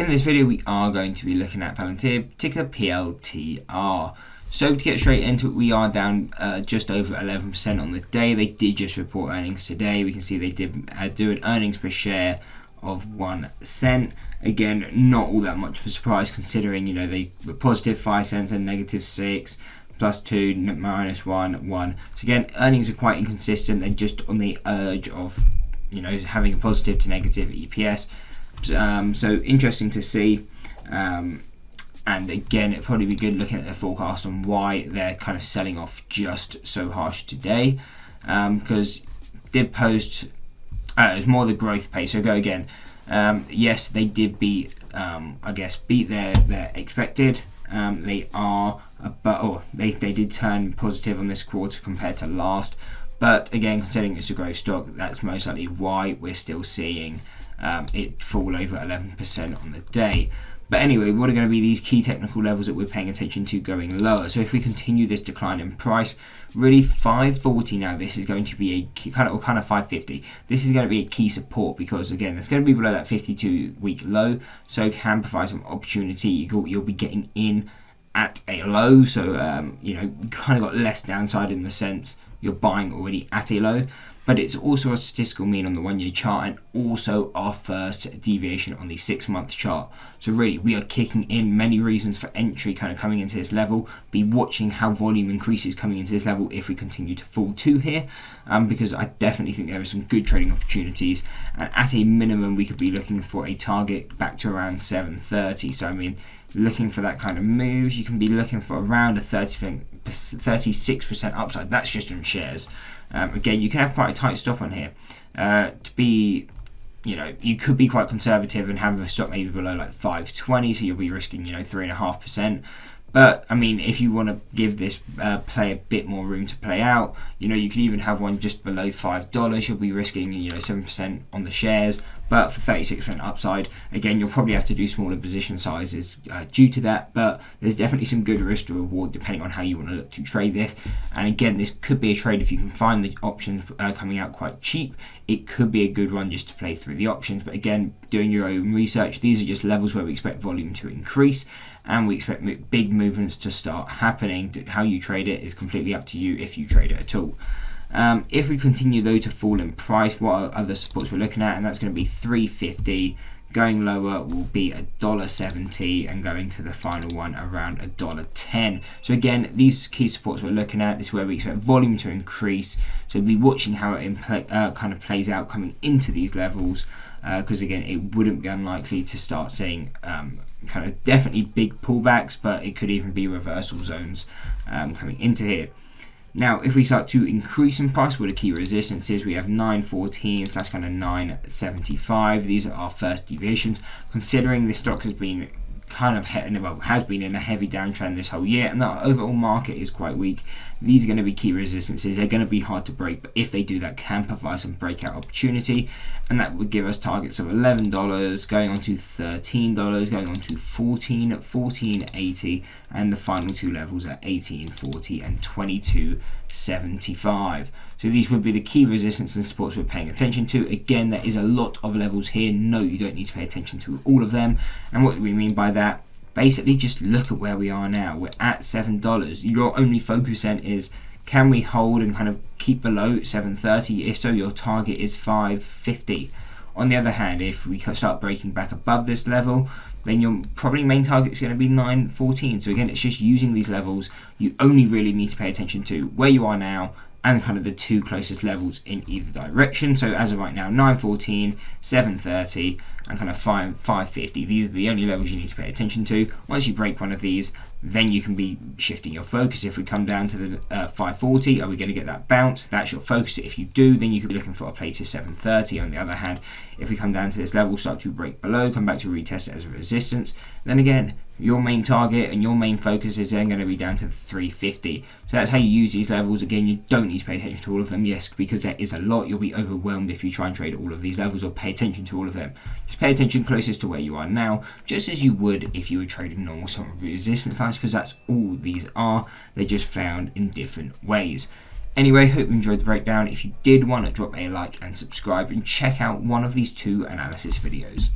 In this video we are going to be looking at Palantir, ticker PLTR. So to get straight into it, we are down just over 11% on the day. They did just report earnings today. We can see they did do an earnings per share of 1 cent. Again, not all that much of a surprise considering, you know, they were positive 5 cents and negative 6, plus 2, minus 1, 1. So again, earnings are quite inconsistent. They're just on the urge of, you know, having a positive to negative EPS. So interesting to see. And again, it'd probably be good looking at their forecast on why they're kind of selling off just so harsh today, because did post it was more the growth pace. So go again. Yes, they did beat beat their expected. They are they did turn positive on this quarter compared to last, but again, considering it's a growth stock, that's most likely why we're still seeing it fall over 11% on the day. But anyway, what are going to be these key technical levels that we're paying attention to going lower? So if we continue this decline in price, really 540 now, this is going to be a key, kind of 550. This is going to be a key support because again, it's going to be below that 52-week low, so it can provide some opportunity. You'll be getting in at a low, so you know, you kind of got less downside in the sense you're buying already at a low. But it's also a statistical mean on the 1-year chart and also our first deviation on the 6-month chart. So really, we are kicking in many reasons for entry kind of coming into this level. Be watching how volume increases coming into this level if we continue to fall to here, because I definitely think there are some good trading opportunities. And at a minimum, we could be looking for a target back to around 730. So I mean, looking for that kind of move, you can be looking for around a 36% upside. That's just on shares. Again, you can have quite a tight stop on here. To be, you know, you could be quite conservative and have a stop maybe below like 520, so you'll be risking, you know, 3.5%. But I mean, if you want to give this play a bit more room to play out, you know, you could even have one just below $5. You'll be risking, you know, 7% on the shares, but for 36% upside. Again, you'll probably have to do smaller position sizes due to that, but there's definitely some good risk to reward depending on how you want to look to trade this. And again, this could be a trade if you can find the options coming out quite cheap. It could be a good one just to play through the options. But again, doing your own research, these are just levels where we expect volume to increase and we expect big movements to start happening. How you trade it is completely up to you if you trade it at all. If we continue though to fall in price, what are other supports we're looking at? And that's going to be 350. Going lower will be $1.70 and going to the final one around $1.10. So again, these key supports we're looking at, this is where we expect volume to increase. So we'll be watching how it kind of plays out coming into these levels, because again, it wouldn't be unlikely to start seeing kind of definitely big pullbacks, but it could even be reversal zones coming into here. Now, if we start to increase in price, what the key resistances, we have 914 / kind of 975. These are our first deviations. Considering this stock has been kind of has been in a heavy downtrend this whole year, and the overall market is quite weak, these are going to be key resistances. They're going to be hard to break, but if they do, that can provide some breakout opportunity, and that would give us targets of $11 going on to $13, going on to $14, $14.80, and the final two levels are $18.40 and $22.75. So these would be the key resistance and supports we're paying attention to. Again, there is a lot of levels here. No, you don't need to pay attention to all of them. And what do we mean by that? Basically, just look at where we are now. We're at $7. Your only focus then is, can we hold and kind of keep below 730? If so, your target is 550. On the other hand, if we start breaking back above this level, then your probably main target is going to be 914. So again, it's just using these levels. You only really need to pay attention to where you are now and kind of the two closest levels in either direction. So as of right now, 914, 730, and kind of 550. These are the only levels you need to pay attention to. Once you break one of these, then you can be shifting your focus. If we come down to the 540, are we going to get that bounce? That's your focus. If you do, then you could be looking for a play to 730. On the other hand, if we come down to this level, start to break below, come back to retest it as a resistance, then again, your main target and your main focus is then going to be down to 350. So that's how you use these levels. Again, you don't need to pay attention to all of them, yes, because there is a lot. You'll be overwhelmed if you try and trade all of these levels or pay attention to all of them. Just pay attention closest to where you are now, just as you would if you were trading normal sort of resistance lines, because that's all these are. They're just found in different ways. Anyway, hope you enjoyed the breakdown. If you did want to drop a like and subscribe and check out one of these two analysis videos.